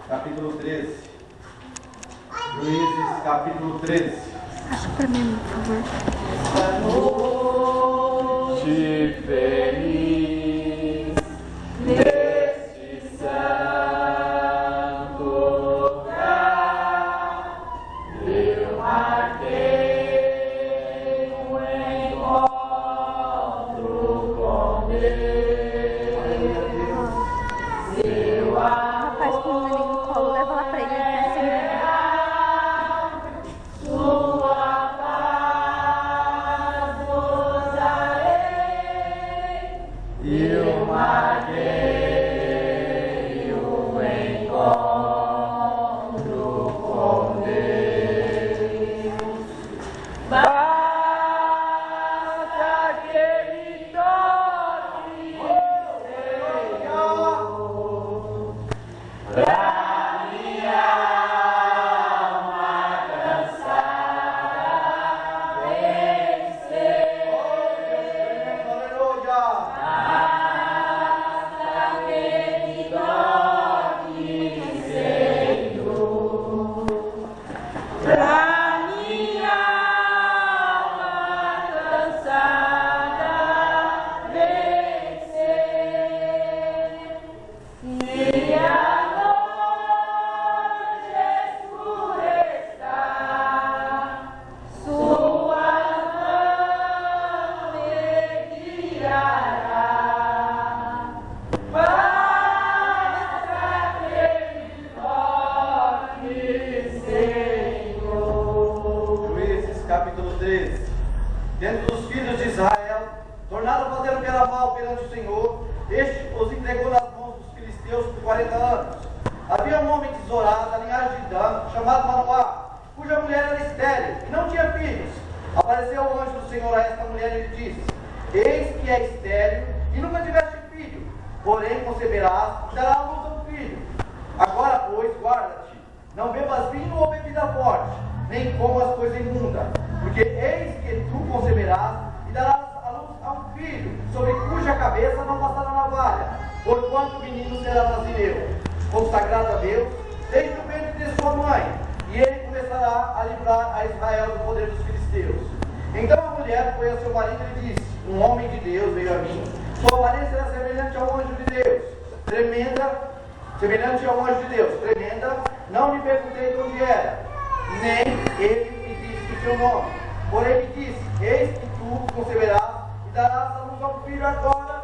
capítulo 13. Juízes, capítulo 13. Acho pra mim, por favor. Te feliz neste santo lugar, eu marquei um encontro com Deus. Seu Rapaz, com o neném no colo, leva lá pra ele. Eu marquei o encontro com Deus. Basta que me toque, Senhor, pra minha alma cansada vencer. Aleluia. Capítulo 13. Dentro dos filhos de Israel, tornaram a fazer o que era mal perante o Senhor, este os entregou nas mãos dos filisteus por 40 anos. Havia um homem de Zorá, da linhagem de Dan, chamado Manoá, cuja mulher era estéril e não tinha filhos. Apareceu o anjo do Senhor a esta mulher e lhe disse: eis que é estéril e nunca tiveste filho, porém conceberás e dará à luz a um filho. Agora, pois, guarda-te, não bebas vinho ou bebida forte, nem comas coisa imunda, porque eis que tu conceberás e darás à luz a um filho, sobre cuja cabeça não passará navalha, porquanto o menino será nazireu, consagrado a Deus, desde o ventre de sua mãe, e ele começará a livrar a Israel do poder dos filisteus. Então a mulher foi a seu marido e lhe disse: um homem de Deus veio a mim, sua aparência era semelhante ao anjo de Deus, semelhante ao anjo de Deus, tremenda, não lhe perguntei de onde era, nem ele me disse o seu nome. Porém me disse: eis que tu conceberás e darás à luz a um filho agora,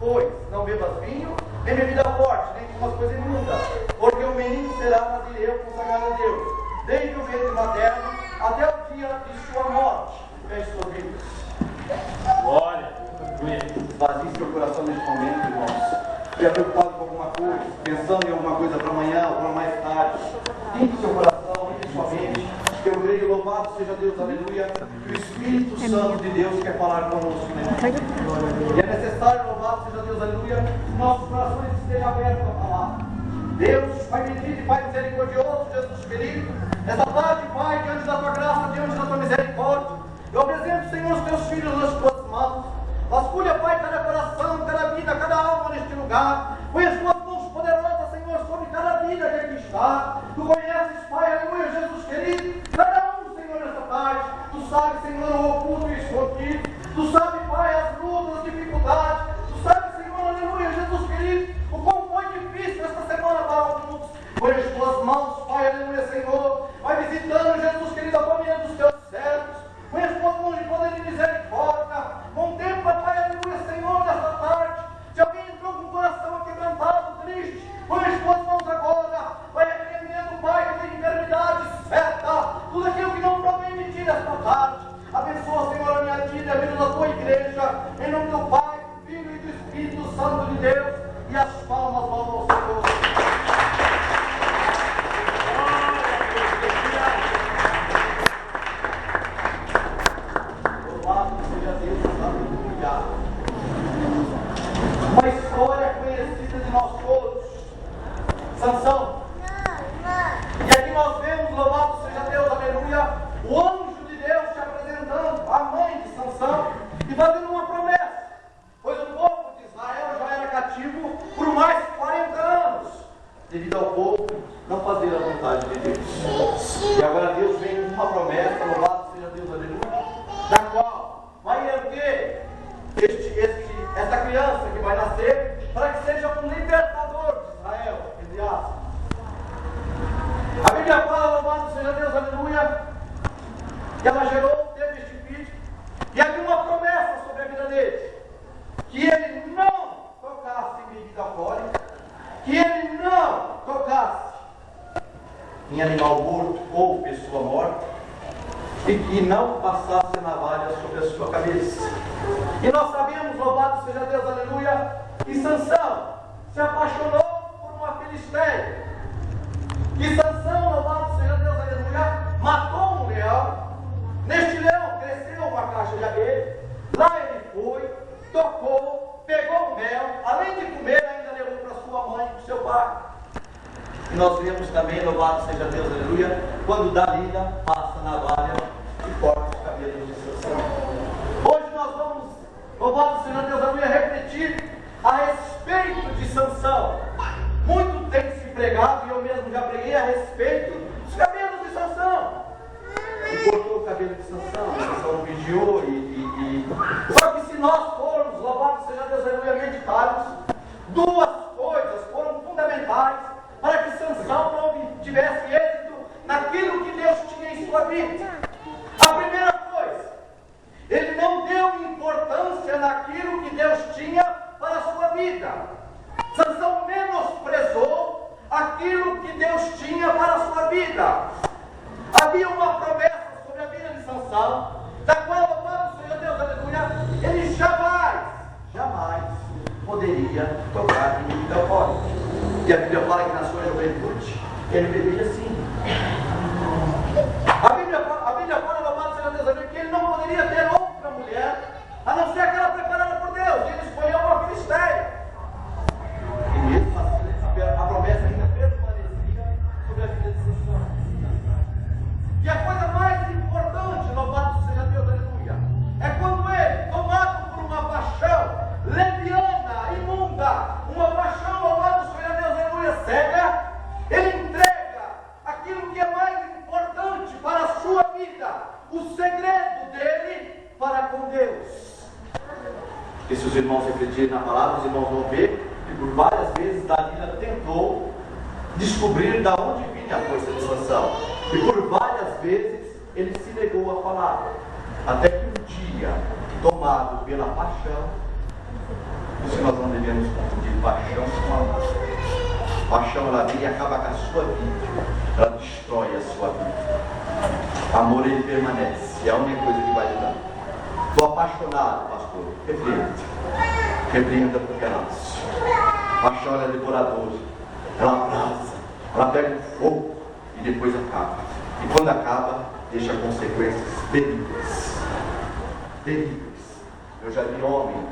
pois não bebas vinho, nem bebida forte, nem comas coisa imunda, porque o menino será nazireu, consagrado a Deus, desde o ventre materno até o dia de sua morte. Feche suas Bíblias. Glória. Vazie seu coração neste momento, irmãos. Esteja preocupado com alguma coisa, pensando em alguma coisa para amanhã ou para mais tarde. Limpe seu coração, limpe sua mente. Eu creio, louvado seja Deus, aleluia, que o Espírito Santo de Deus quer falar conosco neste momento. E é necessário, louvado seja Deus, aleluia, que nossos corações estejam abertos à palavra. Deus, Pai bendito e Pai misericordioso, Jesus querido, esta tarde, Pai, diante da tua graça, diante da tua misericórdia, eu apresento, Senhor, os teus filhos nas tuas mãos. Vasculha, Pai, cada coração, cada vida, cada alma neste lugar. Põe as tuas mãos poderosas, Senhor, sobre cada vida que aqui está. Tu conheces, Pai, aleluia, Jesus querido, cada um, Senhor, nesta tarde. Tu sabes, Senhor, o oculto e o escondido. Tu sabes, Pai, as lutas, as dificuldades. Tu sabes, Senhor, aleluia, Jesus querido, o quão foi difícil esta semana para alguns. Põe as tuas mãos, Pai, aleluia, Senhor. Vai visitando, Jesus querido, a família dos teus servos. Põe as tuas mãos de poder e misericórdia. Contempla, Pai, aleluia, Senhor, nesta tarde. Se alguém entrou com o coração aquebrantado, triste, põe as tuas mãos agora. Vai repreendendo, Pai, toda enfermidade, seta, tudo aquilo que não provém de ti nesta tarde. Abençoa, Senhor, a minha vida, a vida da tua igreja. Em nome do Pai, do Filho e do Espírito Santo de Deus. E as palmas vão ao Senhor. Uma história conhecida de nós todos, Sansão. E aqui nós vemos, louvado seja Deus, aleluia, o anjo de Deus se apresentando à mãe de Sansão e fazendo uma promessa, pois o povo de Israel já era cativo por mais de 40 anos. devido ao povo não fazer a vontade de Deus. E agora Deus vem com uma promessa, louvado seja Deus, aleluia, da qual vai erguer esta criança que vai nascer, para que seja um libertador de Israel, entre aspas. A Bíblia fala, louvado seja Deus, aleluia, que ela gerou, teve este filho, e havia uma promessa sobre a vida dele, que ele não tocasse em bebida alcoólica, que ele não tocasse em animal morto ou pessoa morta, e que não passasse a navalha sobre a sua cabeça. E nós sabemos, louvado seja Deus, aleluia, que Sansão se apaixonou por uma filisteia. Que Sansão, louvado seja Deus, aleluia, matou um leão. Neste leão cresceu uma caixa de abelha. Lá ele foi, tocou, pegou o mel, além de comer, ainda levou para sua mãe e para o seu pai. E nós vemos também, louvado seja Deus, aleluia, quando Dalila passa na navalha e corta os cabelos de Sansão. Hoje nós vamos, louvado seja Deus, aleluia, refletir a respeito de Sansão. Muito tem se pregado, e eu mesmo já preguei a respeito dos cabelos de Sansão. E cortou o cabelo de Sansão, Sansão vigiou Só que se nós formos, louvado seja Deus, aleluia, meditarmos, duas coisas foram fundamentais para que Sansão não tivesse êxito naquilo que Deus tinha em sua vida. A primeira coisa, ele não deu importância naquilo que Deus tinha para a sua vida. Sansão menosprezou aquilo que Deus tinha para a sua vida. Havia uma promessa sobre a vida de Sansão, da qual, louvado seja Deus, aleluia, ele jamais poderia tocar em bebida alcoólica. E a Bíblia fala que na sua juventude ele bebia sim. A Bíblia fala, louvado seja Deus, aleluia, que ele não poderia ter outra mulher, a não ser aquela preparada por Deus. E ele escolheu uma filisteia. E mesmo assim, a promessa ainda permanecia sobre a vida de Sansão. E a coisa mais importante, louvado seja Deus, aleluia, é quando ele, tomado por uma paixão leviana, imunda, uma paixão, louvado seja Deus, aleluia, cega, ele entrega aquilo que é mais importante para a sua vida, o segredo dele para com Deus. E se os irmãos refletirem na palavra, os irmãos vão ver que por várias vezes Dalila tentou descobrir de onde vinha a força de Sansão. E por várias vezes ele se negou a falar. Até que um dia, tomado pela paixão, isso nós não devemos confundir paixão com amor. Paixão, ela vem e acaba com a sua vida. Ela destrói a sua vida. Amor, ele permanece. É a única coisa que vai lhe dar. Estou apaixonado, pastor. Repreenda porque é nosso. Paixão, ela é devoradora. Ela abraça. Ela pega o fogo e depois acaba. E quando acaba, deixa consequências terríveis. Terríveis. Eu já vi homem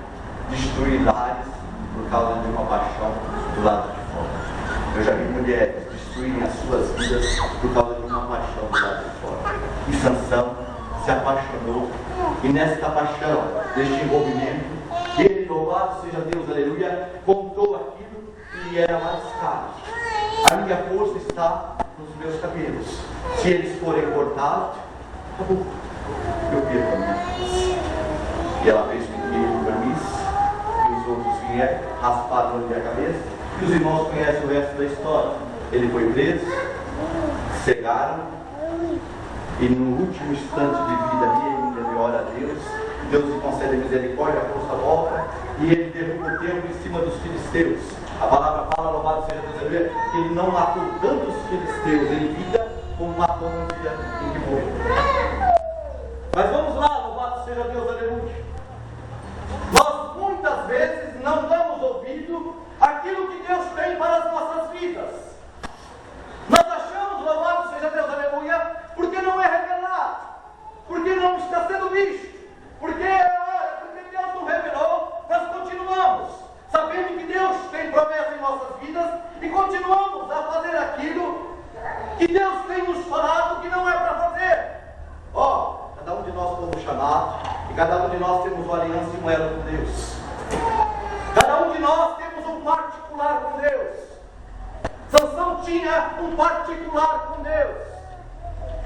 destruir lares por causa de uma paixão do lado de fora. Eu já vi mulheres destruírem as suas vidas por causa de uma paixão do lado de fora. E Sansão se apaixonou. E nesta paixão, neste envolvimento, ele, louvado seja Deus, aleluia, contou aquilo que lhe era mais caro. A minha força está nos meus cabelos. Se eles forem cortados, acabou. Eu perco a minha força. E ela fez com que ele dormisse, e os outros vieram, rasparam-lhe a cabeça. E os irmãos conhecem o resto da história. Ele foi preso, cegaram, e no último instante de vida ali, ele ora a Deus. Deus lhe concede misericórdia, a força volta, e ele derruba o templo em cima dos filisteus. A palavra fala, louvado seja Deus, que ele não matou tantos filisteus em vida, como matou no dia em que morreu. Mas vamos lá, louvado seja Deus, aleluia. Nós muitas vezes não damos ouvido àquilo que Deus tem para as nossas vidas. Nós achamos, louvado seja Deus, aleluia, porque não é revelado, porque não está sendo visto, porque Deus não revelou, nós continuamos, sabendo que Deus tem promessa em nossas vidas, e continuamos a fazer aquilo que Deus tem nos falado que não é para fazer. Cada um de nós fomos chamados, e cada um de nós temos uma aliança e moeda com Deus. Cada um de nós temos um particular com Deus. Sansão tinha um particular com Deus?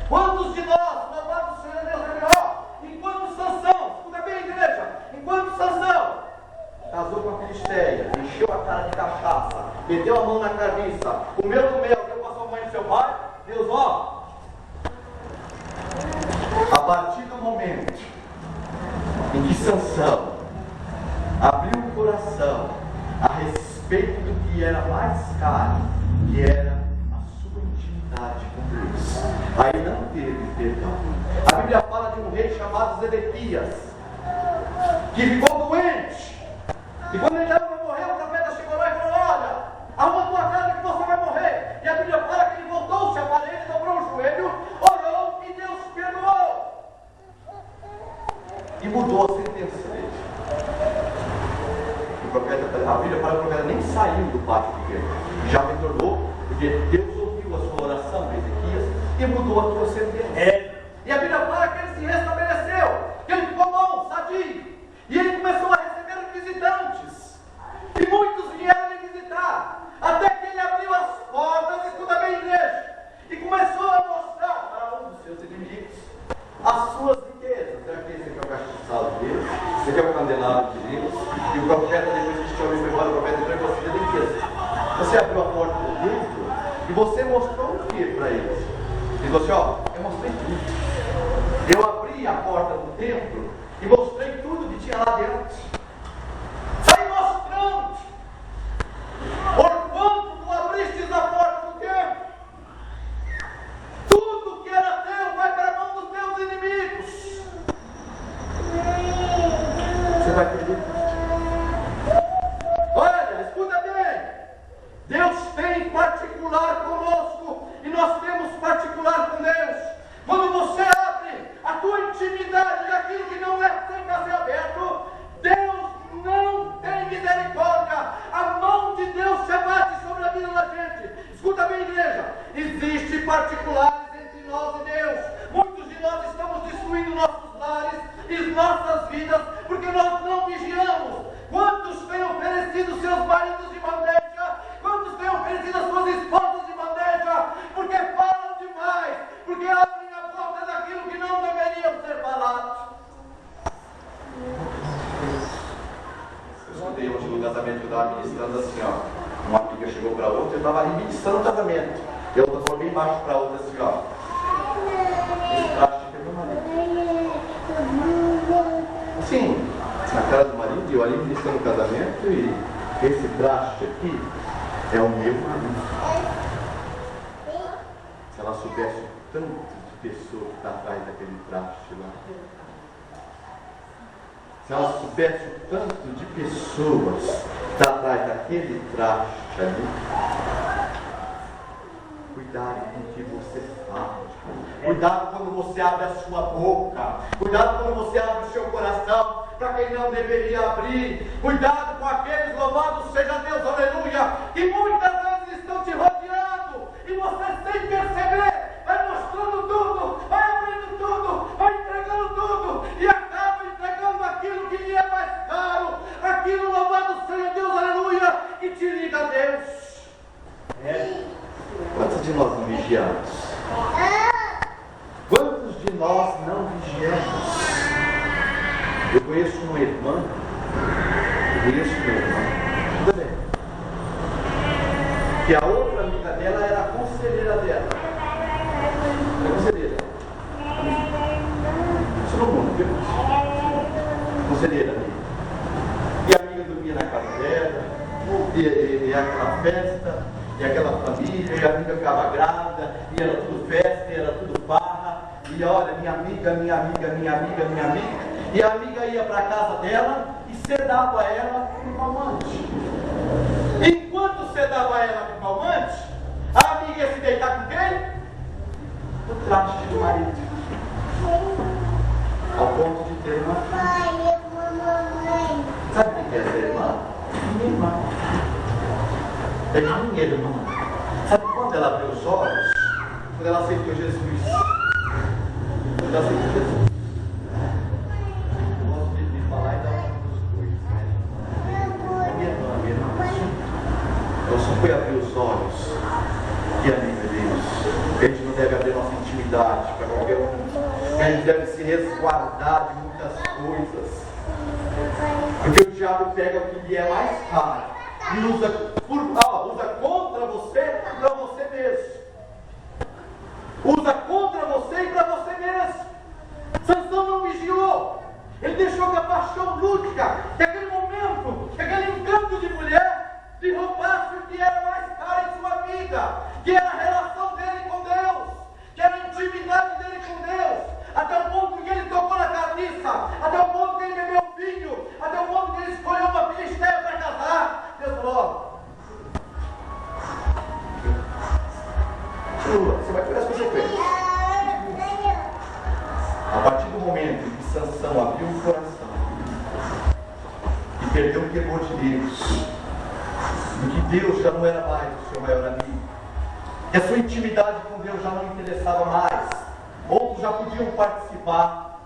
Quantos de nós, louvado seja Deus, enquanto Sansão, escuta bem, igreja, enquanto Sansão casou com a Filisteia, encheu a cara de cachaça, meteu a mão na carniça, comeu do mel, deu para sua mãe e seu pai, Deus, a partir do momento em que Sansão abriu o coração a respeito do que era mais caro, que era a sua intimidade com Deus, aí não teve perdão. A Bíblia fala de um rei chamado Zedequias, que ficou doente, e quando ele estava para morrer, o profeta chegou lá e falou: olha, arruma a tua casa que você vai morrer. E a Bíblia fala que ele voltou-se à parede, dobrou o joelho, orou e Deus perdoou e mudou a sentença dele. A Bíblia fala que o profeta nem saiu do pátio do templo, já retornou, porque Deus ouviu a sua oração, Ezequias, e mudou a sua sentença. E a Bíblia fala que ele se restabeleceu, que ele ficou bom, sadio, e ele começou a receber visitantes, e muitos vieram lhe visitar, até que ele abriu as portas, escuta bem, igreja, e começou a mostrar para um dos seus inimigos as suas riquezas. Será que esse aqui é o castiçado de Deus? Esse aqui é o candelabro de Deus? E o profeta, depois que este homem foi embora, o profeta entrou e falou assim: Zedequias, você abriu a porta do templo e você mostrou o que para eles? Ele falou assim: eu mostrei tudo. Eu abri a porta do templo e mostrei tudo que tinha lá dentro. Saí mostrando. Porquanto tu abristes a porta do templo, tudo que era teu vai para a mão dos teus inimigos. Você vai perder. Olha, escuta bem. Deus tem particular conosco e nós temos particular com Deus. Quando você abre a tua intimidade daquilo que não é sem ser aberto, Deus não tem misericórdia. A mão de Deus se abate sobre a vida da gente. Escuta bem, igreja. Existe particulares entre nós e Deus. Muitos de nós estamos destruindo nossos lares e nossas vidas porque nós não vigiamos. Quantos têm oferecido seus maridos de bandeja? Quantos têm oferecido as suas esposas de bandeja? Porque falam demais, porque abrem a boca daquilo que não deveriam ser falados. Eu escutei hoje no casamento que eu estava ministrando assim, uma amiga chegou para outra, eu estava ali ministrando o casamento. E eu estava bem embaixo para outra assim, esse traste aqui é meu marido. Sim, na cara do marido, e eu ali ministrando o casamento, e esse traste aqui é o meu marido. Se ela soubesse o tanto de pessoa que está atrás daquele traste lá. Se ela soubesse o tanto de pessoas que está atrás daquele traste ali. Cuidado com o que você fala. Cuidado quando você abre a sua boca. Cuidado quando você abre o seu coração para quem não deveria abrir. Cuidado com aqueles, louvado seja Deus, aleluia, que muitas vezes estão te rodeando e você sem perceber vai mostrando tudo, vai abrindo tudo, vai entregando tudo e acaba entregando aquilo que lhe é mais caro, aquilo, louvado seja Deus, aleluia, que te liga a Deus. Quantos de nós não vigiamos? Quantos de nós não vigiamos? Eu conheço uma irmã, tudo bem, que a outra amiga dela era a conselheira dela. É conselheira. Isso no mundo, viu? Conselheira. E a amiga dormia na casa dela, e aquela festa, e aquela família, e a amiga ficava grávida, e era tudo festa, e era tudo farra, e olha, minha amiga, e a amiga ia para a casa dela e sedava ela com calmante. Enquanto sedava ela com calmante, a amiga ia se deitar com quem? O traste do marido. Ao ponto de ter uma filha. Sabe o que é ser irmã? Minha irmã. É minha irmã. Sabe quando ela abriu os olhos? Quando ela aceitou Jesus. Quando ela aceitou Jesus. Eu gosto de falar e dar uma dos dois, né? Minha irmã. Ela só foi abrir os olhos Que alívio, Deus. A gente não deve abrir nossa intimidade para qualquer um. A gente deve se resguardar de muitas coisas. Porque o diabo pega o que lhe é mais caro e usa contra você e para você mesmo. Usa contra você e para você mesmo. Sansão não vigiou. Ele deixou que a paixão lúdica, que aquele momento, que aquele encanto de mulher, lhe roubasse o que era mais caro em sua vida, que era a relação dele com Deus, que era a intimidade dele com Deus, até o ponto que ele tocou na carniça, até o ponto que ele bebeu vinho, até o ponto que ele escolheu uma filisteia para casar. Deus falou: você vai ter as consequências. A partir do momento em que Sansão abriu o coração e perdeu o temor de Deus, em que Deus já não era mais o seu maior amigo, que a sua intimidade com Deus já não interessava mais, outros já podiam participar,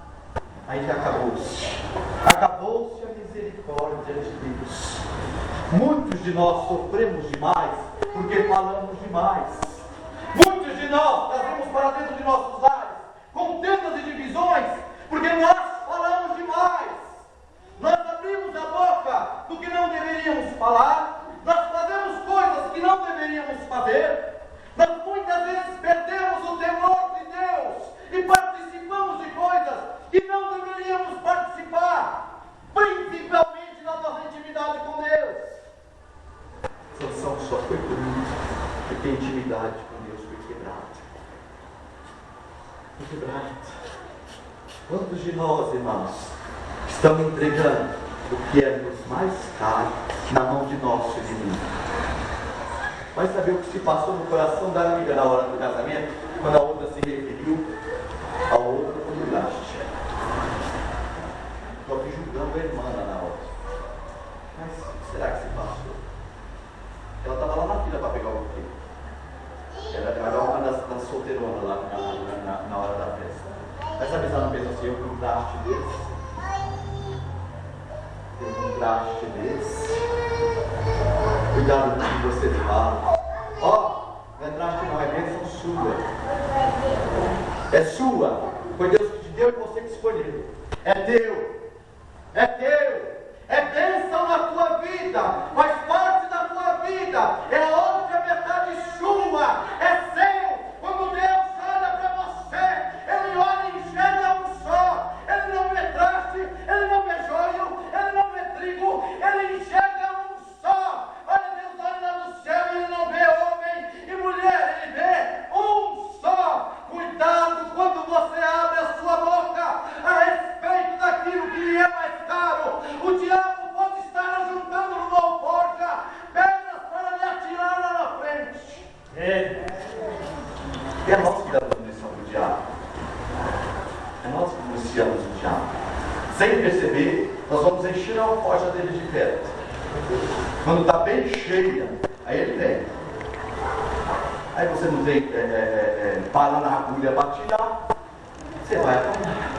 aí já acabou-se. Acabou-se a misericórdia de Deus. Muitos de nós sofremos demais porque falamos demais. Muitos de nós trazemos para dentro de nossos lares contendas e divisões porque nós falamos demais. Nós abrimos a boca do que não deveríamos falar. Nós fazemos coisas que não deveríamos fazer. Nós muitas vezes perdemos o temor de Deus e participamos de coisas que não deveríamos participar, principalmente na nossa intimidade com Deus. Sansão só foi punido porque a intimidade com Deus foi quebrada. Foi quebrada. Quantos de nós, irmãos, estamos entregando o que é nos mais caro na mão de nosso inimigo? Vai saber o que se passou no coração da amiga na hora do casamento, quando a outra se referiu a outra como gaste. Estou aqui julgando a irmã lá na hora. Mas será que se passou? Ela estava lá na fila para pegar o buquê. Ela era uma das solteironas lá na hora da festa. Mas sabe se ela não pensou assim: eu com um traste desse? Eu com um traste desse? Cuidado com o que você fala. Ó, não é traste não, é bênção sua. É sua. Foi Deus que te deu e você que escolheu. É teu. É teu. É bênção na tua vida. Faz parte da tua vida. É outra metade sua. É seu. Quando Deus olha para você, Ele olha e enxerga um só. Ele não vê traste, Ele não vê joio, Ele não vê trigo, Ele enxerga um só. Olha, Deus olha lá no céu e Ele não vê homem e mulher, Ele vê um só. Cuidado quando você abre a sua boca a respeito daquilo que lhe é mais caro. O diabo pode estar juntando numa alforja pedras para lhe atirar lá na frente. É nós que damos munição para o diabo. É nós que municiamos o diabo. Sem perceber, nós vamos encher a alforja dele de pedra. Quando está bem cheia, aí ele vem. Aí você não tem bala na agulha para tirar, você vai apanhar.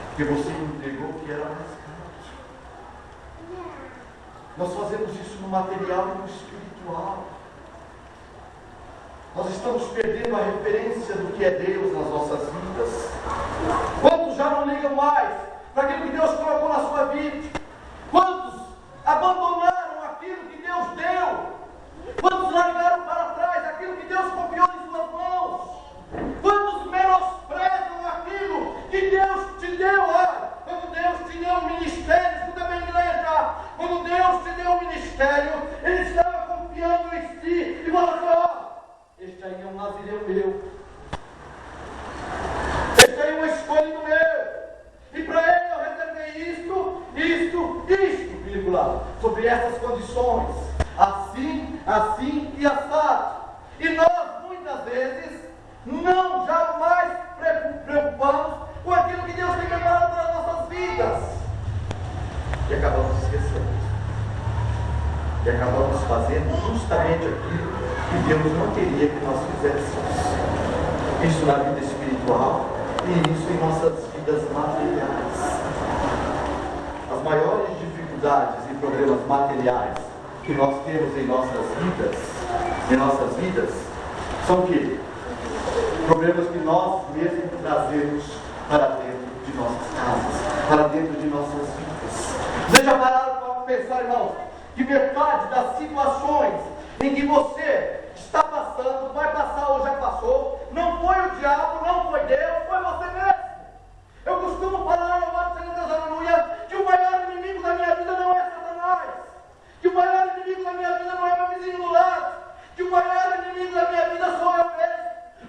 Porque você entregou o que era mais caro. Nós fazemos isso no material e no espiritual. Nós estamos perdendo a referência do que é Deus nas nossas vidas. Quantos já não ligam mais para aquilo que Deus colocou na sua vida? Quantos abandonaram aquilo que Deus deu? Quantos largaram para trás aquilo que Deus confiou em suas mãos? Quantos menosprezam aquilo que Deus te deu? Olha, quando Deus te deu um ministério, escuta bem, igreja, quando Deus te deu um ministério, Ele estava confiando em si e falou assim: ó, este aí é um nazireu meu, este aí é uma escolha do meu, e para ele eu reservei isto, vírgula, sobre essas condições, assim e assado. E nós muitas vezes não jamais preocupamos com aquilo que Deus tem preparado para as nossas vidas, e acabamos esquecendo, e acabamos fazendo justamente aquilo que Deus não queria que nós fizéssemos. Isso na vida espiritual e isso em nossas vidas materiais. As maiores dificuldades e problemas materiais que nós temos em nossas vidas São o quê? Problemas que nós mesmos trazemos para dentro de nossas casas, para dentro de nossas vidas. Vocês já pararam para pensar, irmãos, que metade das situações em que você está passando, vai passar ou já passou, não foi o diabo, não foi Deus, foi você mesmo. Eu costumo falar, louvado seja Deus, aleluia, que o maior inimigo da minha vida não é Satanás, que o maior inimigo da minha vida não é meu vizinho do lado, que o maior inimigo da minha vida sou eu mesmo.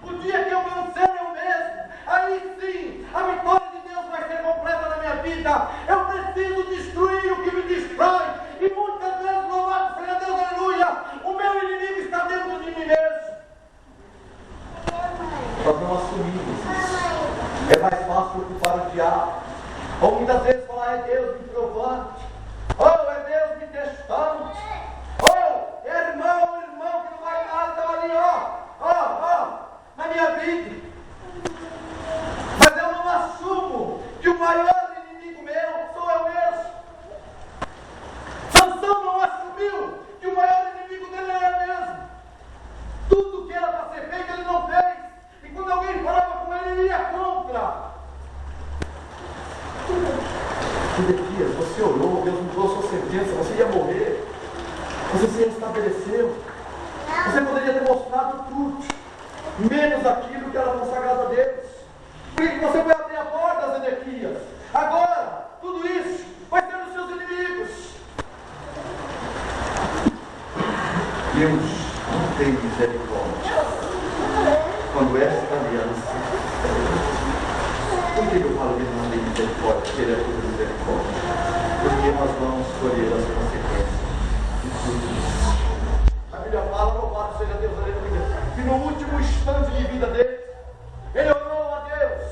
O dia que eu vencer eu mesmo, aí sim a vitória de Deus vai ser completa na minha vida. Eu preciso destruir o que me destrói, e muitas vezes, louvado seja Deus, aleluia, o meu inimigo está dentro de mim mesmo. Nós não assumimos isso. É mais fácil ocupar o diabo, ou muitas vezes falar: é Deus me provando, ou é Deus me testando, ou é irmão que não vai nada, está ali, na minha vida. Mas eu não assumo que o maior inimigo meu sou eu mesmo. Sansão não assumiu que o maior inimigo dele era ele mesmo. Tudo que era para ser feito ele não fez, e quando alguém falava com ele, ele ia contra. Ezequias, você orou, Deus mudou sua sentença, você ia morrer, você se restabeleceu, você poderia ter mostrado tudo, menos aquilo que era consagrado a Deus. Por que você vai abrir a porta, Ezequias? Agora, tudo isso vai ser dos seus inimigos. Deus não tem misericórdia quando esta aliança. Por que eu falo que ele não tem misericórdia? Porque ele é tudo misericórdia. Porque nós vamos colher as consequências de tudo isso. A Bíblia fala, louvado seja Deus, aleluia, que no último instante de vida dele, ele orou a Deus.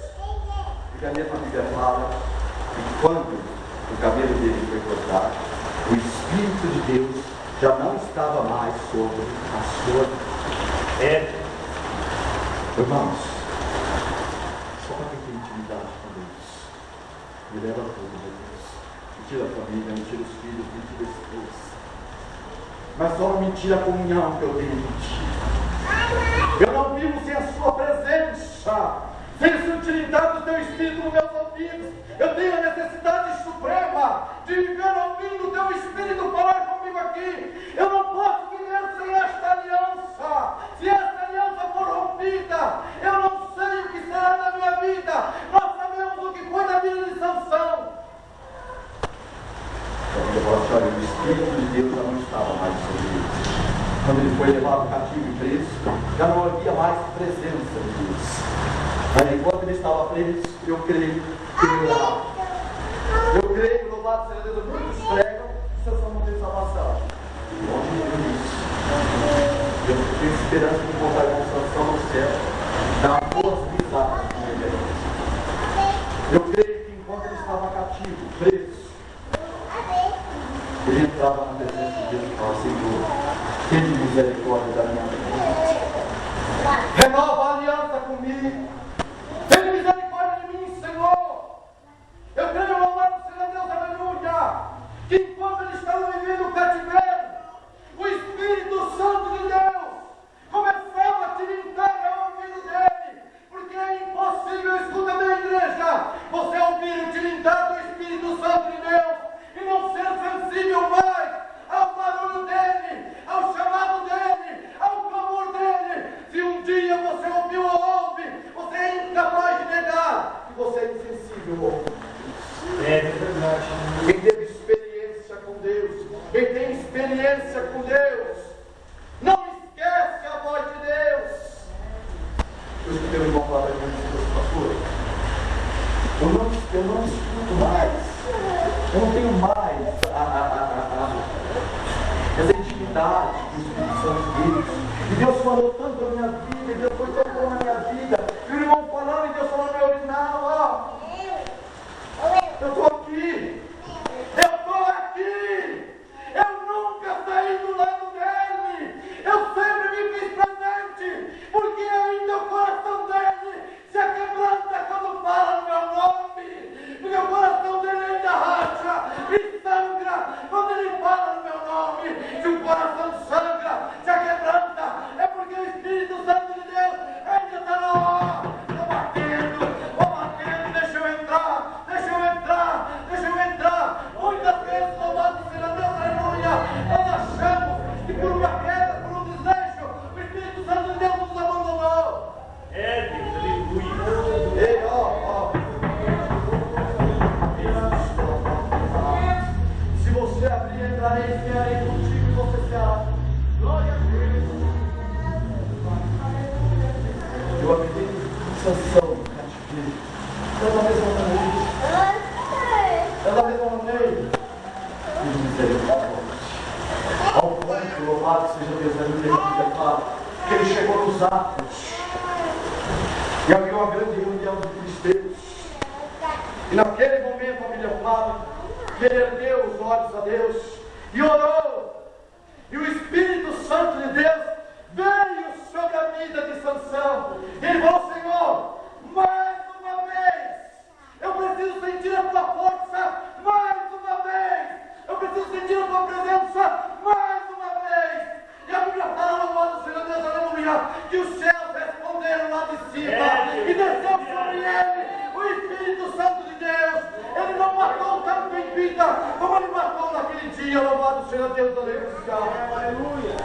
E a mesma Bíblia fala que quando o cabelo dele foi cortado, o Espírito de Deus já não estava mais sobre a sua vida. Irmãos, só para quem tem intimidade com Deus, me leva tudo, Deus. Me tira a família, me tira os filhos, me tira a esposa. Mas só não me tira a comunhão que eu tenho contigo. Eu não vivo sem a sua presença, sem a utilidade do teu Espírito nos meus ouvidos. Eu tenho a necessidade suprema de viver ouvindo o teu Espírito falar comigo aqui. Eu não posso viver sem esta aliança. Se esta aliança for rompida, eu não sei o que será da minha vida. Nós sabemos o que foi da vida de Sansão. Eu posso olhar, o Espírito de Deus já não estava mais sobre ele. Quando ele foi levado cativo e preso, já não havia mais presença de Deus. Mas enquanto ele estava preso, eu creio que ele orava. Eu creio, louvado seja Deus, muitos pregam que Sansão não tem salvação. Longe de isso. Eu tenho esperança de encontrar com Sansão no céu, dar boas risadas com ele. Eu creio que enquanto ele estava cativo, preso, ele entrava na presença de Deus e falava: Senhor, tem misericórdia da minha vida. Renova a aliança comigo. Tem misericórdia de mim, Senhor. Eu creio, louvado seja Deus, aleluia, que enquanto ele estava vivendo o cativeiro, o Espírito Santo de Deus começava a tilintar ao ouvido dele. Porque é impossível, escuta bem, igreja, você ouvir o tilintar do Espírito Santo de Deus e não ser sensível mais ao barulho dele, ao chamado dele, ao clamor dele. Se um dia você ouviu ou ouve, você é incapaz de negar que você é insensível ao ouvido. É verdade. Quem teve experiência com Deus, quem tem experiência com Deus, não esquece a voz de Deus. Eu escutei o irmão falar para mim, pastor, eu não escuto mais. Eu não tenho mais essa intimidade com o Espírito Santo de Deus. E Deus falou tanto na minha vida, e Deus foi tão bom na minha vida. E o irmão falando, e Deus falando na minha original, ó. Eu estou aqui. Eu estou aqui. Eu nunca saí do lado dele. Eu sempre me fiz presente. Porque ainda o coração dele se quebranta quando fala no meu nome. Porque o coração dele ainda racha e sangra quando ele fala no meu nome. Se o coração sangra, se quebranta, é porque o Espírito Santo de Sansão no cativeiro. É da mesma maneira. É da mesma maneira. Deus misericórdia. Ao ponto, louvado seja Deus, da misericórdia, claro, que ele chegou nos atos e havia uma grande reunião de filisteus. E naquele momento a Bíblia fala que ele ergueu os olhos a Deus e orou. E o Espírito Santo de Deus veio sobre a vida de Sansão. Ele falou: Senhor, mais uma vez, eu preciso sentir a tua força, mais uma vez. Eu preciso sentir a tua presença, mais uma vez. E a Bíblia fala, louvado seja Deus, aleluia, que os céus responderam lá de cima e desceu sobre ele o Espírito Santo de Deus. Ele não matou tanto em vida como ele matou naquele dia, louvado seja Deus, aleluia.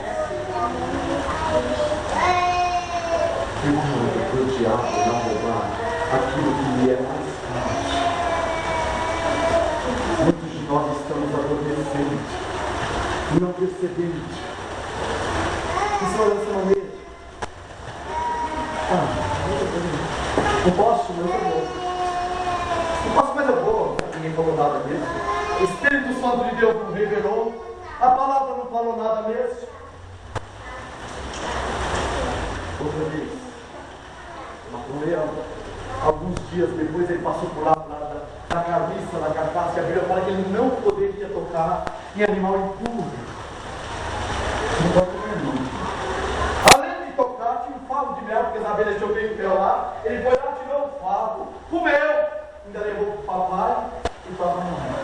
Cuidado do diabo não roubar aquilo que lhe é mais caro. Muitos de nós estamos adormecendo e não percebemos. Isso é dessa maneira. Não posso, mas eu vou. Não posso, mas eu vou. Ninguém falou nada mesmo. O Espírito Santo de Deus não revelou. A palavra não falou nada mesmo. Outra vez, um leão. Alguns dias depois ele passou por lá da carniça, da carcaça, e a Bíblia fala que ele não poderia tocar em animal impuro. Não pode comer não. Além de tocar, tinha um favo de mel, porque Isabel deixou bem o mel lá. Ele foi lá, tirou o favo, comeu, ainda levou para o papai e o papai morreu.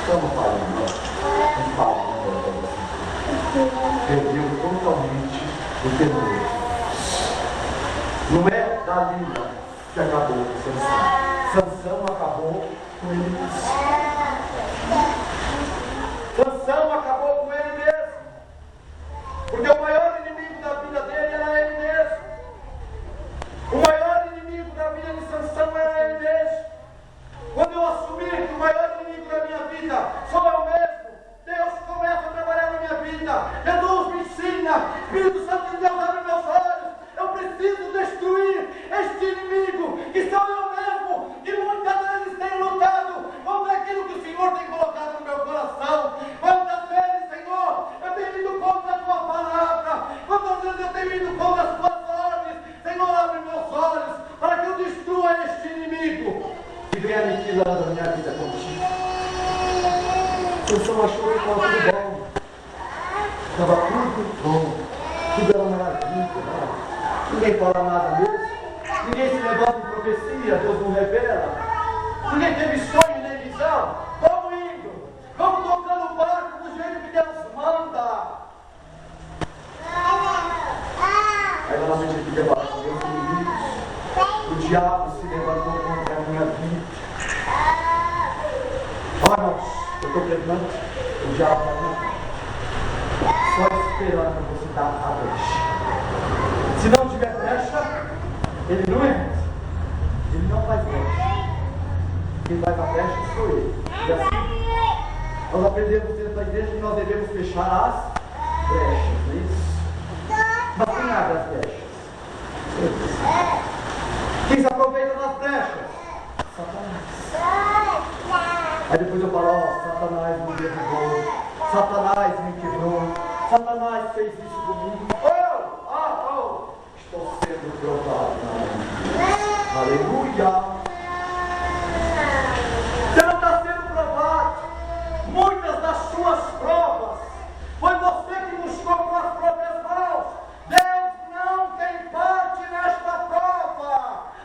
Então não fala, não fala. Perdeu totalmente o temor. Não é da língua que acabou com Sansão. Sansão acabou com ele mesmo. Sansão acabou com ele mesmo. Porque o maior inimigo da vida dele era ele mesmo. O maior inimigo da vida de Sansão era ele mesmo. Quando eu assumir que o maior inimigo da minha vida sou eu mesmo, Deus começa a trabalhar na minha vida. Jesus me ensina. Espírito Santo de Deus abre meus olhos. Eu preciso destruir este inimigo que sou eu mesmo, que muitas vezes tenho lutado contra aquilo que o Senhor tem colocado no meu coração. Quantas vezes, Senhor, eu tenho ido contra a tua palavra, quantas vezes eu tenho ido contra as tuas ordens. Senhor, abre meus olhos para que eu destrua este inimigo que vem aniquilando a minha vida contigo. Sansão achou que estava tudo bom, estava tudo bom, tudo era maravilha. Ninguém fala nada mesmo. Ninguém se levanta em profecia, Deus não revela. Ninguém teve sonho nem visão. Vamos indo. Vamos tocando o barco do jeito que Deus manda. Aí nós vamos ter que debater com Deus inimigos. O diabo se levantou contra a minha vida. Olha, eu estou pregando. O diabo está ali. Só esperando você dar a brecha. Se não tiver brecha, ele não entra. Ele não faz brecha. Quem vai na brecha sou eu. E assim, nós aprendemos dentro da igreja que nós devemos fechar as brechas, não é isso? Mas quem abre as brechas? Quem se aproveita das brechas? Satanás. Aí depois eu falo, Satanás me derrubou, Satanás me quebrou, Satanás fez isso comigo. Estou sendo provado. Aleluia. Você não está sendo provado. Muitas das suas provas foi você que buscou com as próprias mãos. Deus não tem parte nesta prova.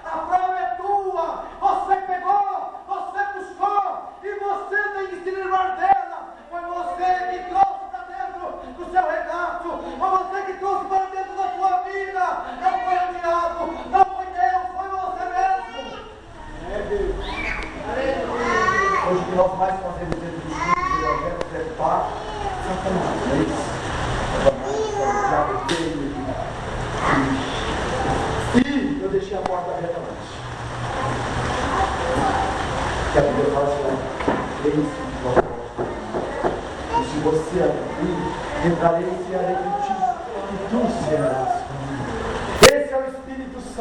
A prova é tua. Você pegou, você buscou e você tem que se livrar dela. Foi você que trouxe para dentro do seu regaço. Foi você que trouxe para dentro da sua vida. Não foi o diabo, não foi Deus, foi você mesmo. É Deus. Hoje o que nós mais fazemos dentro dos cultos do Evangelho é preocupar Satanás, não é isso? O diabo veio e eu deixei a porta aberta antes. Que a Bíblia fala assim, e se você abrir, entrarei e cearei contigo, e tu serás comigo. Esse é o Espírito Santo.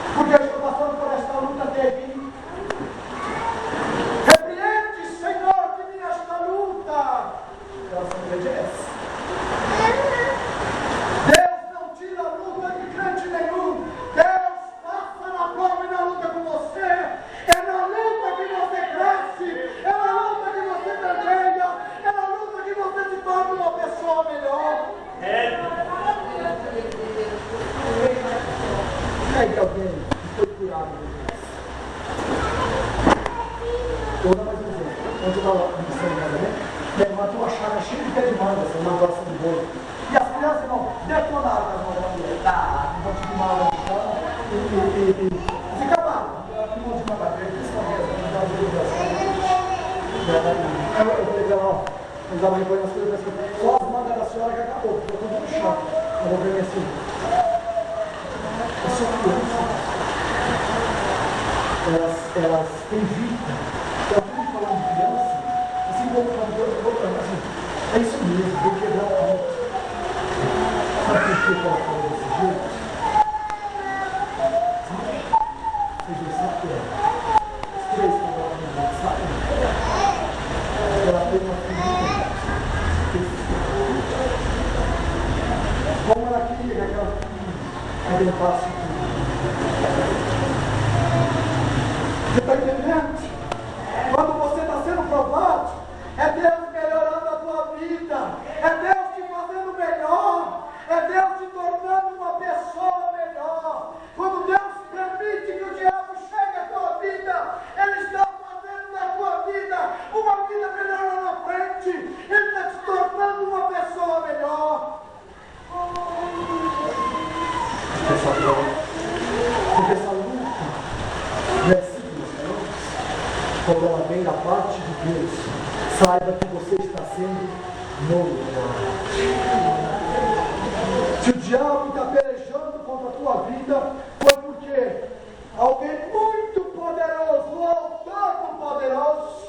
aí de alguém que foi curado de Deus. Vou dar mais um exemplo. Onde eu estava ministrando em casamento, minha irmã tinha uma chácara cheia de pé de manga, assim, uma gosta de bolo. E as crianças, irmão, detonaram as mãos da mulher. Tá, um monte de mala no chão e fica mal. Um monte de manga verde, principalmente, eu falei pra ela, ó, eu estava recolhendo as coisas assim, só as mangas da senhora que acabou, ficou tudo no chão. Eu vou ver assim. Eu sou criança. Elas têm vida. Eu fui falando de criança, assim, assim, é isso mesmo, vou quebrar o ponto. Sabe por que ela falou desse jeito? Sabe? Você já sabe o que é. Os três que ela falou, sabe? Ela tem uma filha. Como ela queria que aquela filha aguentasse tudo. Você está entendendo? Quando você está sendo provado, é Deus melhorando a tua vida, é Deus te fazendo melhor, é Deus te tornando uma pessoa melhor. Quando Deus permite que o diabo chegue à tua vida, Ele está fazendo da tua vida uma vida melhor lá na frente, Ele está te tornando uma pessoa melhor. Porque essa luta não é simples, não? Quando ela vem da parte de Deus, saiba que você está sendo molhado. Se o diabo está pelejando contra a tua vida, foi porque alguém muito poderoso, ou todo poderoso,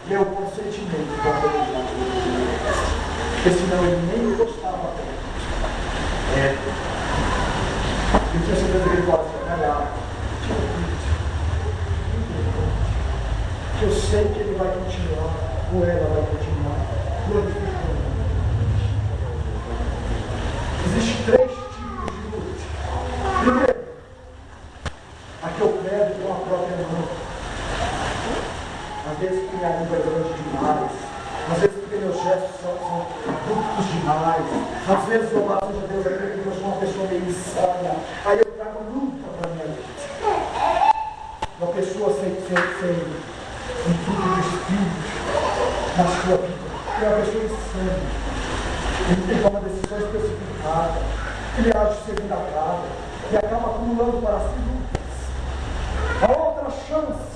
deu consentimento para pelejar. Porque senão ele nem gostava dele. Eu tinha certeza que ele pode ser calhado. Eu sei que ele vai continuar, ou ela vai continuar, glorificando. Existem 3 tipos de luta. Primeiro, a que eu prego com a própria mão. Às vezes porque minha língua é grande demais, às vezes porque meus gestos são abruptos demais, às vezes eu bato de Deus aqui porque eu sou uma pessoa meio insana. Aí eu trago luta para a minha vida. Uma pessoa sem um fruto do Espírito na sua vida. Ele é uma pessoa insana. Ele toma decisões precipitadas. Ele age segundo a carne. E acaba acumulando para si lutas. A outra chance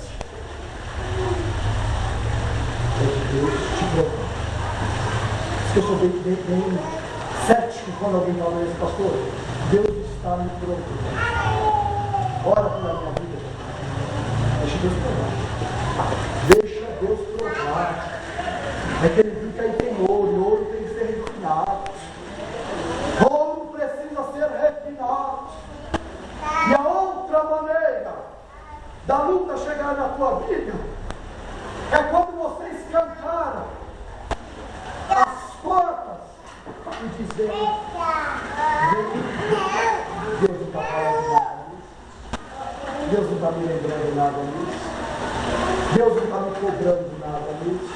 é de Deus te provar. Eu sou bem cético quando alguém fala isso, pastor. Deus está me provando. Ora pela minha vida. Deixa Deus provar. Deixa Deus provar. É que ele fica aí tem ouro, e ouro tem que ser refinado. Ouro precisa ser refinado. E a outra maneira da luta chegar na tua vida é quando você escancara as portas e dizer: Deus não está falando nada nisso. Deus não está me lembrando nada nisso. Deus não está me cobrando nada nisso.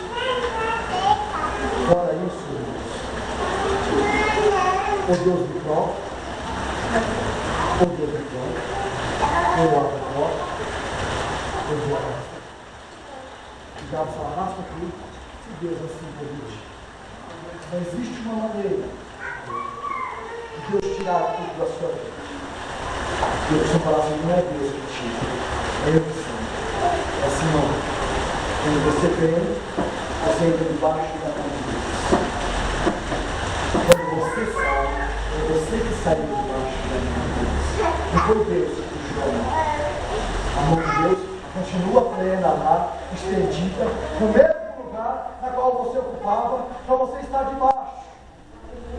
Fora isso, ou Deus me prova, ou Deus me prova, ou abre a porta, ou Deus arrasta. O diabo só arrasta aqui se Deus assim permite. Não existe uma maneira de Deus tirar tudo da sua vida. Deus não fala assim, não é Deus que tira, é eu que sou. É assim não. Quando você crê, você entra debaixo da mão de Deus. Quando você sai, é você que sai debaixo da mão de Deus. Não foi Deus que puxou a mão. A mão de Deus continua plena lá, estendida, no mesmo lugar na qual você ocupava, para você estar debaixo.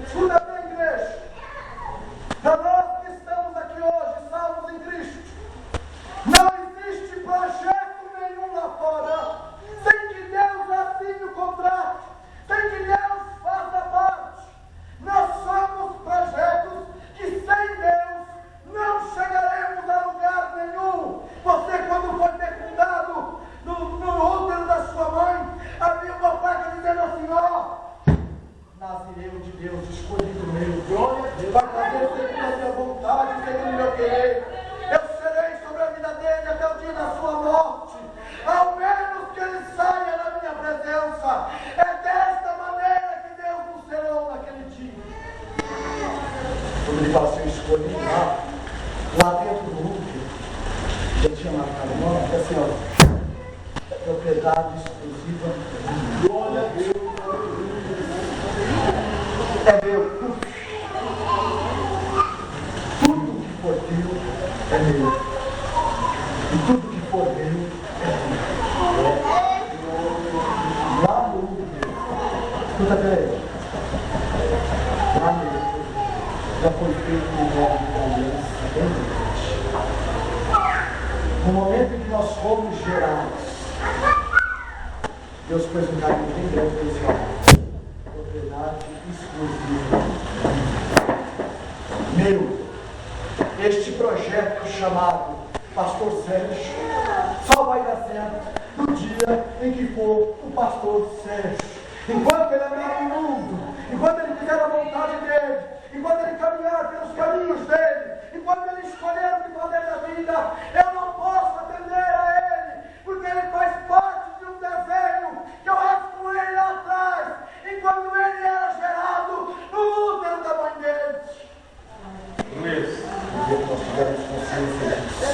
Escuta bem, igreja. Para nós que estamos aqui hoje, salvos em Cristo, não existe projeto nenhum lá fora sem que Deus assine o contrato, sem que Deus faça parte. Nós somos projetos que sem Deus não chegaremos a lugar nenhum. Você, quando foi fecundado no útero da sua mãe, havia uma placa dizendo assim, ó, vai fazer segundo a minha vontade, segundo o meu querer. Eu serei sobre a vida dele até o dia da sua morte, ao menos que ele saia da minha presença. É desta maneira que Deus nos selou naquele dia. Quando ele fala assim, eu escolhi lá dentro do útero, já tinha marcado o nome, que assim, ó, propriedade exclusiva de glória a Deus. É meu. Tudo que for teu é meu. E tudo que for meu é meu. Lá no útero, escuta bem, lá no útero, já foi feito um nome de aliança bem grande. No momento em que nós fomos gerados, Deus pôs um caminho bem grande para esse homem. Propriedade exclusiva. Meu, este projeto chamado Pastor Sérgio só vai dar certo no dia em que for o Pastor Sérgio. Enquanto ele andar no mundo, enquanto ele fizer a vontade dele, enquanto ele caminhar pelos caminhos dele, enquanto ele escolher o que fazer da vida, eu não posso atender a ele, porque ele faz parte de um desenho que eu rasgo ele lá atrás, enquanto ele era gerado no útero da mãe dele. Isso. O dia que nós tivermos consciência disso.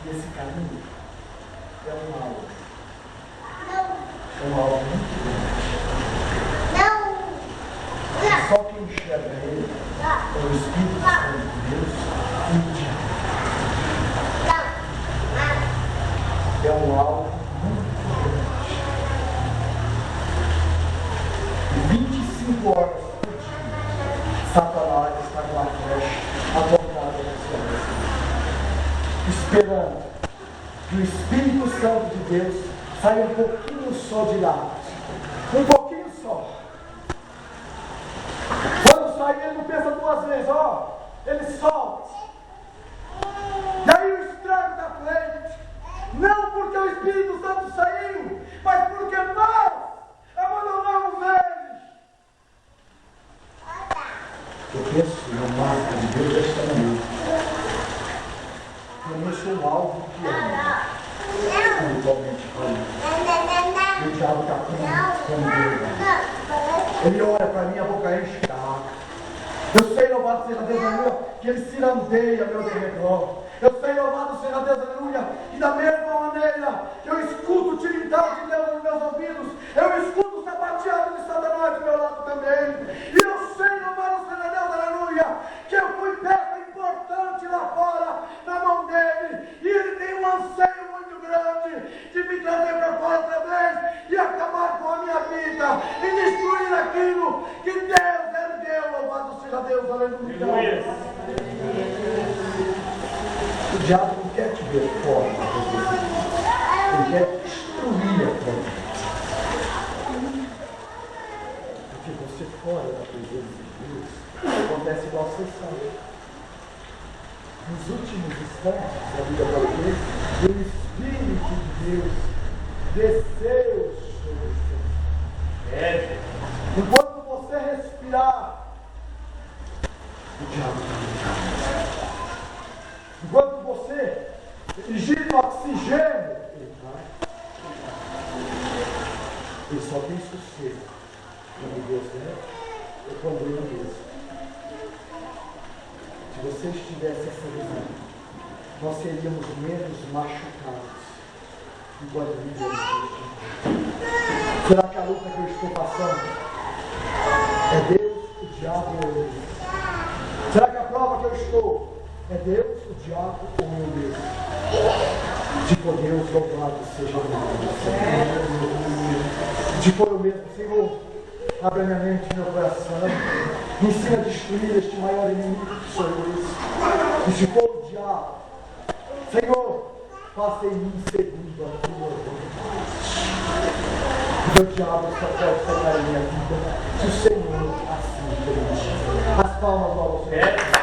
E esse caminho é um alvo. É um alvo muito grande. Só quem enxerga ele é o Espírito Santo de Deus e o diabo. É um alvo muito grande. 25 horas por dia, Satanás está com a flecha apontada para o céu, esperando que o Espírito Santo de Deus saia um pouquinho só de lá. Um pouquinho só. Quando sai, ele não pensa duas vezes, ó. Ele solta. E aí o estrago da frente. Não porque o Espírito Santo saiu, mas porque nós abandonamos ele. Eu penso no mapa de Deus desta maneira. Eu sou um alvo que é espiritualmente falando. O diabo está como Deus. Ele olha para mim, a boca enche d'água. Eu sei, louvado seja Deus, aleluia, que ele cirandeia meu derredor. Eu sei, louvado seja Deus, aleluia, que da mesma maneira que eu escuto o tilintar de Deus nos meus ouvidos, eu escuto o sapateado de Satanás do meu lado também. E eu sei, louvado seja Deus, aleluia, que eu fui peça importante lá fora, na mão dele, e ele tem um anseio muito grande de me trazer para fora outra vez e acabar com a minha vida e destruir aquilo que Deus ergueu, louvado seja Deus, aleluia. O diabo não quer te ver fora da presença de Deus. Ele quer destruir a tua vida. Porque você fora da presença de Deus, acontece igual você sabe. Nos últimos instantes da vida da igreja, o Espírito de Deus desceu sobre você. Enquanto você respirar, o diabo está ligado. Enquanto você ingerir oxigênio, ele vai. Ele só tem sossego. Quando Deus é problema mesmo. Se vocês tivessem essa visão, nós seríamos menos machucados enquanto vivemos neste. Será que a luta que eu estou passando é Deus, o diabo ou eu? Será que a prova que eu estou é Deus, o diabo ou eu mesmo? Tipo, Deus, louvado seja o nome do Senhor. Tipo, eu mesmo, Senhor, abre a minha mente e meu coração. Me ensina a destruir este maior inimigo que sou eu. E se for o diabo, Senhor, faça em mim segundo a tua vontade. Porque o diabo só pode tocar em minha vida se o Senhor assim permitir. As palmas ao Senhor.